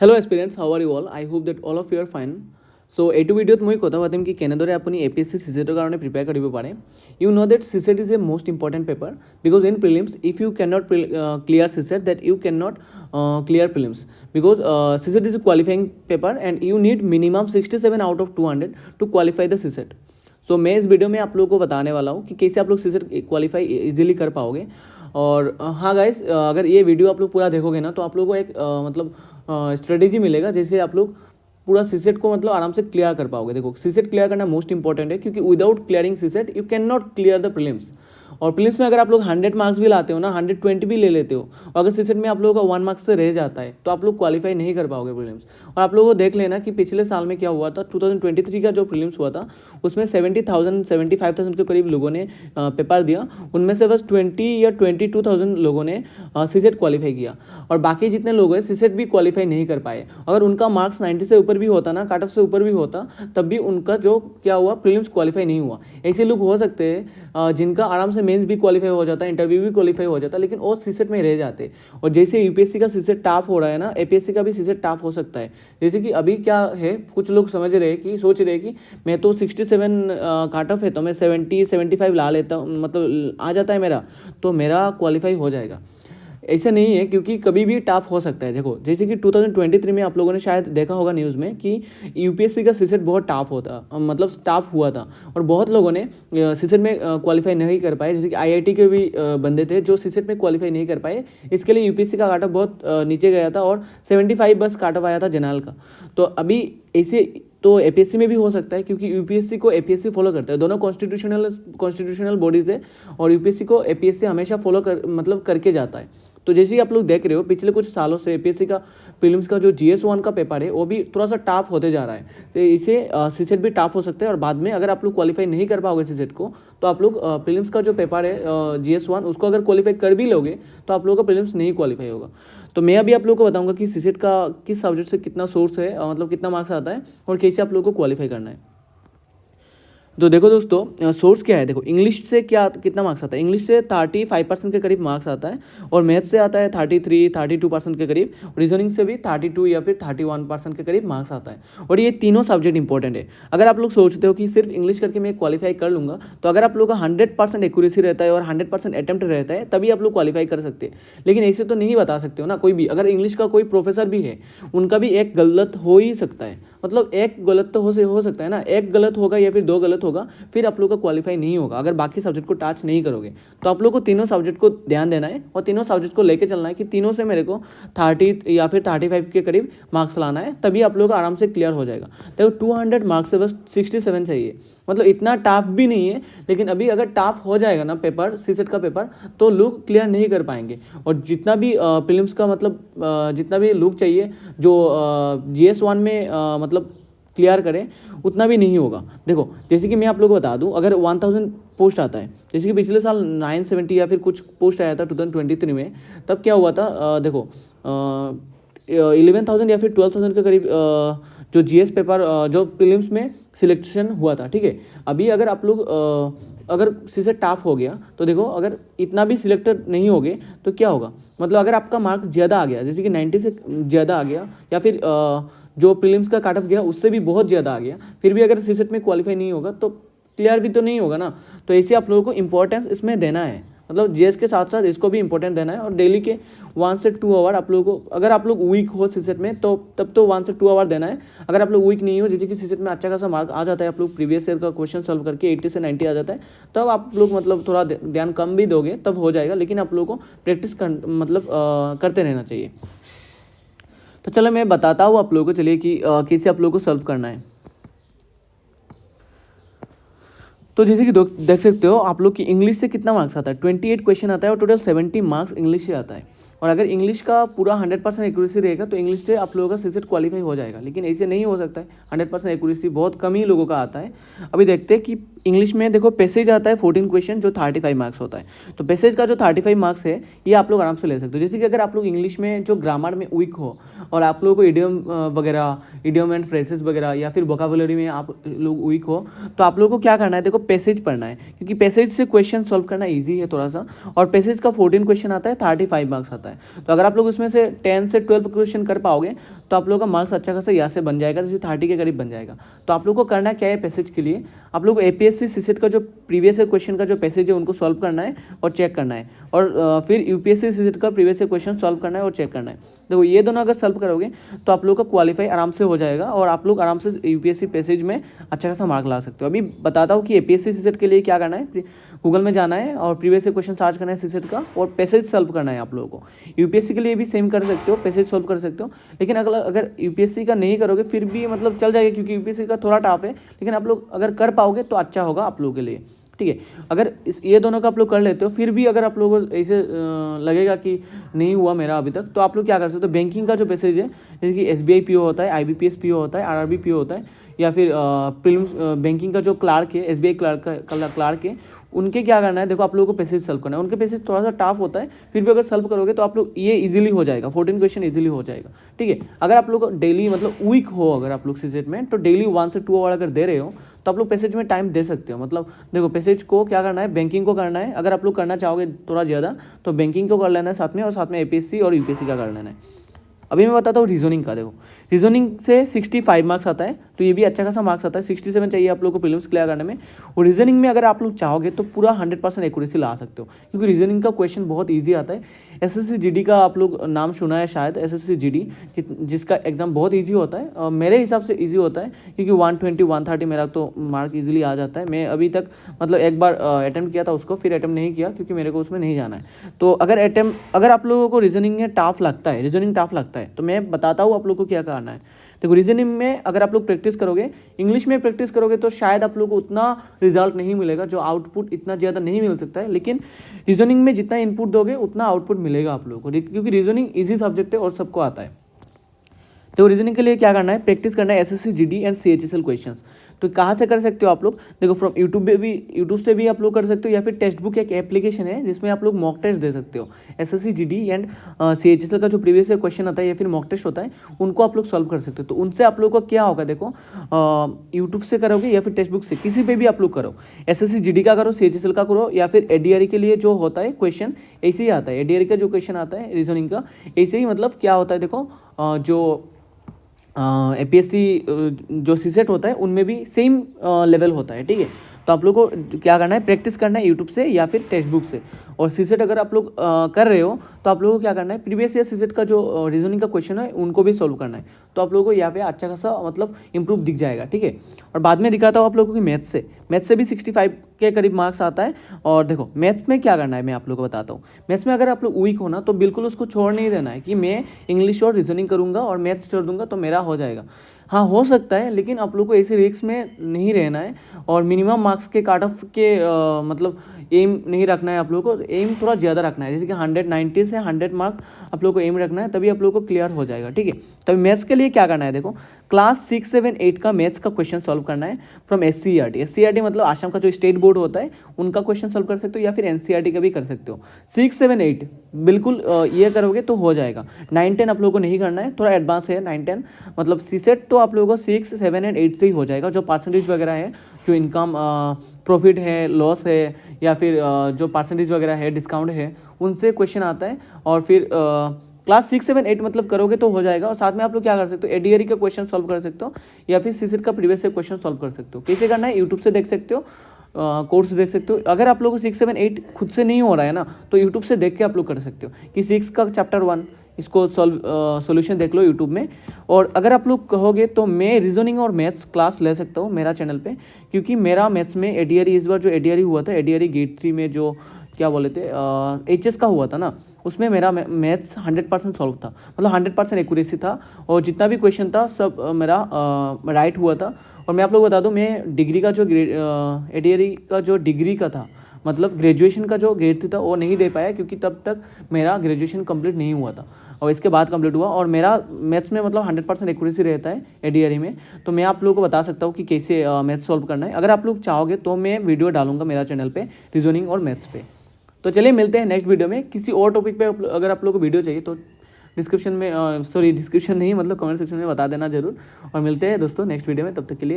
Hello aspirants, how are you all? I hope that all of you are fine. So এইটো ভিডিঅ'ত মই কথা পাতিম কি কেনেদৰে আপুনি APSC CSETৰ কাৰণে প্ৰিপেয়াৰ কৰিব পাৰে। You know that CSET is a most important paper because in prelims if you cannot clear CSET that you cannot clear prelims because CSET is a qualifying paper and you need minimum 67 out of 200 to qualify the CSET. सो मैं इस video में आप लोगों को बताने वाला हूँ कि कैसे आप लोग CSET क्वालिफाई इजीली कर पाओगे। और हाँ गाइस, अगर ये वीडियो आप लोग पूरा देखोगे ना तो आप लोगों को एक मतलब स्ट्रेटेजी मिलेगा जैसे आप लोग पूरा CSET को मतलब आराम से क्लियर कर पाओगे। देखो CSET क्लियर करना मोस्ट इंपॉर्टेंट है क्योंकि without clearing CSET you can not clear the prelims. और प्रीलिम्स में अगर आप लोग 100 मार्क्स भी लाते हो ना, 120 भी ले लेते हो, और अगर CSET में आप लोगों का 1 मार्क्स से रह जाता है तो आप लोग क्वालिफाई नहीं कर पाओगे प्रीलिम्स। और आप लोगों को देख लेना कि पिछले साल में क्या हुआ था, 2023 का जो प्रीलिम्स हुआ था उसमें 75,000 के करीब लोगों ने पेपर दिया। उनमें से बस 20 या 22,000 लोगों ने CSET क्वालिफाई किया और बाकी जितने लोग हैं CSET भी क्वालिफाई नहीं कर पाए। अगर उनका मार्क्स 90 से ऊपर भी होता ना, कट ऑफ से ऊपर भी होता, तब भी उनका जो क्या हुआ प्रीलिम्स क्वालिफाई नहीं हुआ। ऐसे लोग हो सकते हैं जिनका आराम से मेंस भी क्वालिफाई हो जाता है, इंटरव्यू भी क्वालिफाई हो जाता है, लेकिन वो CSET में रह जाते। और जैसे यूपीएससी का CSET टफ हो रहा है ना, APSC का भी CSET टफ हो सकता है। जैसे कि अभी क्या है, कुछ लोग समझ रहे हैं कि सोच रहे हैं कि मैं तो 67 कट ऑफ है तो मैं 70-75 ला लेता हूँ, मतलब आ जाता है मेरा, तो मेरा क्वालिफाई हो जाएगा। ऐसा नहीं है क्योंकि कभी भी टफ हो सकता है। देखो जैसे कि 2023 में आप लोगों ने शायद देखा होगा न्यूज़ में कि यूपीएससी का CSET बहुत टफ होता, मतलब टफ हुआ था और बहुत लोगों ने CSET में क्वालिफाई नहीं कर पाए। जैसे कि IIT के भी बंदे थे जो CSET में क्वालिफाई नहीं कर पाए। इसके लिए यूपीएससी का काट ऑफ बहुत नीचे गया था और 75 बस काट ऑफ आया था जनरल का। तो अभी ऐसे तो APSC में भी हो सकता है क्योंकि यूपीएससी को APSC फॉलो करता है। दोनों कॉन्स्टिट्यूशनल बॉडीज है और यूपीएससी को APSC हमेशा फॉलो करके जाता है। तो जैसे ही आप लोग देख रहे हो पिछले कुछ सालों से APSC का प्रीलिम्स का जो GS1 का पेपर है वो भी थोड़ा सा टफ होते जा रहा है। तो इसे CSET भी टफ हो सकता है और बाद में अगर आप लोग क्वालिफाई नहीं कर पाओगे CSET को तो आप लोग प्रीलिम्स का जो पेपर है GS1 उसको अगर क्वालिफाई कर भी लोगे तो आप लोगों का प्रीलिम्स नहीं क्वालिफाई होगा। तो मैं अभी आप लोगों को बताऊंगा कि CSET का किस सब्जेक्ट से कितना सोर्स है, मतलब कितना मार्क्स आता है और कैसे आप लोगों को क्वालिफाई करना है। तो देखो दोस्तों, सोर्स क्या है। देखो इंग्लिश से क्या कितना मार्क्स आता है, इंग्लिश से 35% के करीब मार्क्स आता है और मैथ से आता है 32% के करीब, रीजनिंग से भी 32 या फिर 31% के करीब मार्क्स आता है। और ये तीनों सब्जेक्ट इंपॉर्टेंट है। अगर आप लोग सोचते हो कि सिर्फ इंग्लिश करके मैं क्वालिफाई कर लूँगा, तो अगर आप लोग का 100% एक्यूरेसी रहता है और 100% अटेम्प्ट रहता है तभी आप लोग क्वालिफाई कर सकते हैं। लेकिन ऐसे तो नहीं बता सकते हो ना कोई भी। अगर इंग्लिश का कोई प्रोफेसर भी है उनका भी एक गलत हो ही सकता है, मतलब एक गलत तो हो सकता है ना, एक गलत होगा या फिर 2 गलत होगा, फिर आप लोग का क्वालिफाई नहीं होगा। अगर बाकी सब्जेक्ट को टच नहीं करोगे तो आप लोग को तीनों सब्जेक्ट को ध्यान देना है और तीनों सब्जेक्ट को लेके चलना है कि तीनों से मेरे को 30 या फिर 35 के करीब मार्क्स लाना है, तभी आप लोग आराम से क्लियर हो जाएगा। देखो 200 मार्क्स से बस 67 चाहिए, मतलब इतना टफ भी नहीं है। लेकिन अभी अगर टफ हो जाएगा ना पेपर, CSET का पेपर, तो लोग क्लियर नहीं कर पाएंगे। और जितना भी प्रीलिम्स का मतलब जितना भी लोग चाहिए जो GS1 में मतलब क्लियर करें उतना भी नहीं होगा। देखो जैसे कि मैं आप लोगों को बता दूं, अगर 1000 पोस्ट आता है, जैसे कि पिछले साल 970 या फिर कुछ पोस्ट आया था 2023 में, तब क्या हुआ था देखो 11,000 या फिर 12,000 के करीब जो GS पेपर जो प्रीलिम्स में सिलेक्शन हुआ था, ठीक है। अभी अगर आप लोग अगर CSET टफ हो गया तो देखो अगर इतना भी सिलेक्टेड नहीं होगे तो क्या होगा, मतलब अगर आपका मार्क ज़्यादा आ गया, जैसे कि 90 से ज़्यादा आ गया या फिर जो प्रीलिम्स का कट ऑफ गया उससे भी बहुत ज़्यादा आ गया, फिर भी अगर CSET में क्वालिफाई नहीं होगा तो क्लियर भी तो नहीं होगा ना। तो ऐसे आप लोगों को इंपॉर्टेंस इसमें देना है, मतलब GS के साथ साथ इसको भी इंपॉर्टेंट देना है। और डेली के 1 से 2 आवर आप लोगों को, अगर आप लोग वीक हो CSET में तो तब तो 1 से 2 आवर देना है। अगर आप लोग वीक नहीं हो, जैसे कि CSET में अच्छा खासा मार्क आ जाता है, आप लोग प्रीवियस ईयर का क्वेश्चन सॉल्व करके 80 से 90 आ जाता है, तब आप लोग मतलब थोड़ा ध्यान कम भी दोगे तब हो जाएगा। लेकिन आप लोगों को प्रैक्टिस मतलब करते रहना चाहिए। तो चलो मैं बताता हूँ आप लोगों को, चलिए कि कैसे आप लोगों को सॉल्व करना है। तो जैसे कि देख सकते हो आप लोग की इंग्लिश से कितना मार्क्स आता है, 28 क्वेश्चन आता है और टोटल 70 मार्क्स इंग्लिश से आता है। और अगर इंग्लिश का पूरा 100% एक्यूरेसी रहेगा तो इंग्लिश से आप लोगों का CSET क्वालिफाई हो जाएगा। लेकिन ऐसे नहीं हो सकता है, 100% एक्यूरेसी बहुत कम ही लोगों का आता है। अभी देखते हैं कि इंग्लिश में देखो पैसेज आता है 14 क्वेश्चन जो 35 मार्क्स होता है। तो पैसेज का जो 35 मार्क्स है ये आप लोग आराम से ले सकते हो। जैसे कि अगर आप लोग इंग्लिश में जो ग्रामर में वीक हो और आप लोगों को इडियम एंड फ्रेजेस वगैरह या फिर वोकैबुलरी में आप लोग वीक हो, तो आप लोगों को क्या करना है, देखो पैसेज पढ़ना है, क्योंकि पैसेज से क्वेश्चन सॉल्व करना ईजी है थोड़ा सा। और पैसेज का 14 क्वेश्चन आता है, 35 मार्क्स आता है। तो अगर आप लोग उसमें से 10 से 12 क्वेश्चन कर पाओगे तो आप लोगों का मार्क्स अच्छा खासा यहाँ से बन जाएगा, जैसे 30 के करीब बन जाएगा। तो आप लोगों को करना क्या है पैसेज के लिए, आप लोग को APSC सीसेट का जो प्रीवियस ईयर क्वेश्चन का जो पैसेज है उनको सॉल्व करना है और चेक करना है, और फिर UPSC सीसेट का प्रीवियस ईयर क्वेश्चन सॉल्व करना है और चेक करना है। देखो ये दोनों अगर सॉल्व करोगे तो आप लोग का क्वालिफाई आराम से हो जाएगा और आप लोग आराम से UPSC पैसेज में अच्छा खासा मार्क ला सकते हो। अभी बताता हूँ कि APSC सीसेट के लिए क्या करना है। गूगल में जाना है और प्रीवियस ईयर क्वेश्चन सर्च करना है सीसेट का और पैसेज सॉल्व करना है आप लोगों को। UPSC के लिए भी सेम कर सकते हो, पैसेज सॉल्व कर सकते हो, लेकिन अगर UPSC का नहीं करोगे फिर भी मतलब चल जाएगा, क्योंकि UPSC का थोड़ा टफ है, लेकिन आप लोग अगर कर पाओगे तो अच्छा होगा आप लोगों के लिए, ठीक है। अगर ये दोनों का आप लोग कर लेते हो, फिर भी अगर आप लोगों को ऐसे लगेगा कि नहीं हुआ मेरा अभी तक, तो आप लोग क्या कर सकते हो, बैंकिंग का जो पैसेज है, जैसे कि SBI PO होता है, IBPS PO होता है, RRB PO होता है, या फिर प्रीलिम्स बैंकिंग का जो क्लार्क है, SBI क्लार्क है, उनके क्या करना है, देखो आप लोगों को पैसेज सॉल्व करना है। उनके पैसेज थोड़ा सा टफ होता है, फिर भी अगर सॉल्व करोगे तो आप लोग ये इजीली हो जाएगा, 14 क्वेश्चन इजीली हो जाएगा, ठीक है। अगर आप लोग डेली मतलब वीक हो, अगर आप लोग सीसेट में, तो डेली 1 से 2 आवर अगर दे रहे हो तो आप लोग पैसेज में टाइम दे सकते हो। मतलब देखो पैसेज को क्या करना है, बैंकिंग को करना है, अगर आप लोग करना चाहोगे थोड़ा ज़्यादा तो बैंकिंग को कर लेना है साथ में, और साथ में APSC और UPSC का कर लेना है। अभी मैं बताता हूँ रीजनिंग का। देखो रीजनिंग से 65 मार्क्स आता है, तो ये भी अच्छा खासा मार्क्स आता है। 67 चाहिए आप लोग को प्रीलिम्स क्लियर करने में। और रीजनिंग में अगर आप लोग चाहोगे तो पूरा 100% एक्यूरेसी ला सकते हो, क्योंकि रीजनिंग का क्वेश्चन बहुत ईजी आता है। SSC GD का आप लोग नाम सुना है शायद, SSC GD जिसका एग्जाम बहुत ईजी होता है, मेरे हिसाब से ईजी होता है, क्योंकि 120 130 मेरा तो मार्क ईजिली आ जाता है। मैं अभी तक मतलब एक बार अटैम्प्ट किया था उसको, फिर अटैम्प्ट नहीं किया क्योंकि मेरे को उसमें नहीं जाना है। तो अगर आप लोगों को रीजनिंग में टफ लगता है तो मैं बताता हूँ आप लोग को क्या करना है। देखो रीजनिंग में अगर आप लोग प्रैक्टिस करोगे, इंग्लिश में प्रैक्टिस करोगे तो शायद आप लोग को उतना रिजल्ट नहीं मिलेगा, जो आउटपुट इतना ज़्यादा नहीं मिल सकता है, लेकिन रीजनिंग में जितना इनपुट दोगे उतना आउटपुट मिलेगा आप लोगों को, क्योंकि रीजनिंग ईजी सब्जेक्ट है और सबको आता है। तो रीजनिंग के लिए क्या करना है, प्रैक्टिस करना है SSC GD and CHSL questions. तो कहाँ से कर सकते हो आप लोग, देखो फ्रॉम यूट्यूब से भी आप लोग कर सकते हो, या फिर टेक्स्ट बुक एक एप्लीकेशन है जिसमें आप लोग मॉक टेस्ट दे सकते हो। SSC GD एंड CHSL का जो प्रीवियस ईयर क्वेश्चन आता है या फिर मॉक टेस्ट होता है, उनको आप लोग सॉल्व कर सकते हो। तो उनसे आप लोग को क्या होगा, देखो यूट्यूब से करोगे या फिर टेक्स्ट बुक से, किसी पे भी आप लोग करो, SSC GD का करो, CHSL का करो, या फिर ADRE के लिए जो होता है क्वेश्चन ऐसे ही आता है। ADRE का जो क्वेश्चन आता है रीजनिंग का ऐसे ही, मतलब क्या होता है, देखो जो APSC जो सीसेट होता है उनमें भी सेम लेवल होता है, ठीक है। तो आप लोग को क्या करना है, प्रैक्टिस करना है यूट्यूब से या फिर टेक्स्ट बुक से। और सीसेट अगर आप लोग कर रहे हो तो आप लोगों को क्या करना है, प्रीवियस ईयर सीसेट का जो रीजनिंग का क्वेश्चन है उनको भी सॉल्व करना है। तो आप लोगों को यहाँ पे अच्छा खासा मतलब इंप्रूव दिख जाएगा, ठीक है। और बाद में दिखाता हूँ आप लोगों की मैथ्स से भी 65 के करीब मार्क्स आता है। और देखो मैथ्स में क्या करना है मैं आप लोगों को बताता हूँ। मैथ्स में अगर आप लोग वीक हो ना तो बिल्कुल उसको छोड़ नहीं देना है कि मैं इंग्लिश और रीजनिंग करूँगा और मैथ्स छोड़ दूंगा तो मेरा हो जाएगा। हाँ हो सकता है, लेकिन आप लोग को ऐसे रिस्क में नहीं रहना है और मिनिमम मार्क्स के काट ऑफ के मतलब एम नहीं रखना है। आप लोग को एम थोड़ा ज़्यादा रखना है, जैसे कि 190 से 100 मार्क आप लोग को एम रखना है, तभी आप लोग को क्लियर हो जाएगा, ठीक है। तभी मैथ्स के लिए क्या करना है, देखो क्लास 6, 7, 8 का मैथ्स का क्वेश्चन सॉल्व करना है फ्रॉम SCERT मतलब आसाम का जो स्टेट बोर्ड होता है उनका क्वेश्चन सॉल्व कर सकते हो, या फिर NCERT का भी कर सकते हो। 6, 7, 8 बिल्कुल ये करोगे तो हो जाएगा। 9, 10 आप लोगों को नहीं करना है, थोड़ा एडवांस है 9, 10 मतलब सीसेट तो आप लोगों को 6, 7 एंड 8 से ही हो जाएगा। जो परसेंटेज वगैरह है, जो इनकम प्रॉफिट है, लॉस है, या फिर जो परसेंटेज वगैरह है, डिस्काउंट है, उनसे क्वेश्चन आता है। और फिर क्लास 6, 7, 8 मतलब करोगे तो हो जाएगा। और साथ में आप लोग क्या कर सकते हो, ADRE का क्वेश्चन सॉल्व कर सकते हो, या फिर सीसेट का प्रीवियस से क्वेश्चन सॉल्व कर सकते हो। कैसे करना है, यूट्यूब से देख सकते हो, कोर्स देख सकते हो। अगर आप लोगों को 6, 7, 8 खुद से नहीं हो रहा है ना, तो यूट्यूब से देख के आप लोग कर सकते हो कि 6 का चैप्टर 1 इसको सॉल्यूशन देख लो यूट्यूब में। और अगर आप लोग कहोगे तो मैं रीजनिंग और मैथ्स क्लास ले सकता हूँ मेरा चैनल पे, क्योंकि मेरा मैथ्स में ADRE इस बार जो ADRE हुआ था, ADRE गेट 3 में जो क्या बोले थे HS का हुआ था ना, उसमें मेरा मैथ्स 100% सॉल्व था, मतलब 100% एक्यूरेसी था। और जितना भी क्वेश्चन था सब मेरा राइट हुआ था। और मैं आप लोग बता दूं, मैं डिग्री का जो ADRE का जो डिग्री का था, मतलब ग्रेजुएशन का जो ग्रेड था वो नहीं दे पाया, क्योंकि तब तक मेरा ग्रेजुएशन कंप्लीट नहीं हुआ था और इसके बाद कंप्लीट हुआ। और मेरा मैथ्स में मतलब 100% एक्यूरेसी रहता है ADRE में। तो मैं आप लोगों को बता सकता हूँ कि कैसे मैथ्स सॉल्व करना है। अगर आप लोग चाहोगे तो मैं वीडियो डालूंगा मेरा चैनल पे रीजनिंग और मैथ्स पे। तो चलिए मिलते हैं नेक्स्ट वीडियो में किसी और टॉपिक पे। अगर आप लोगों को वीडियो चाहिए तो डिस्क्रिप्शन में डिस्क्रिप्शन नहीं मतलब कमेंट सेक्शन में बता देना जरूर। और मिलते हैं दोस्तों नेक्स्ट वीडियो में, तब तक के लिए।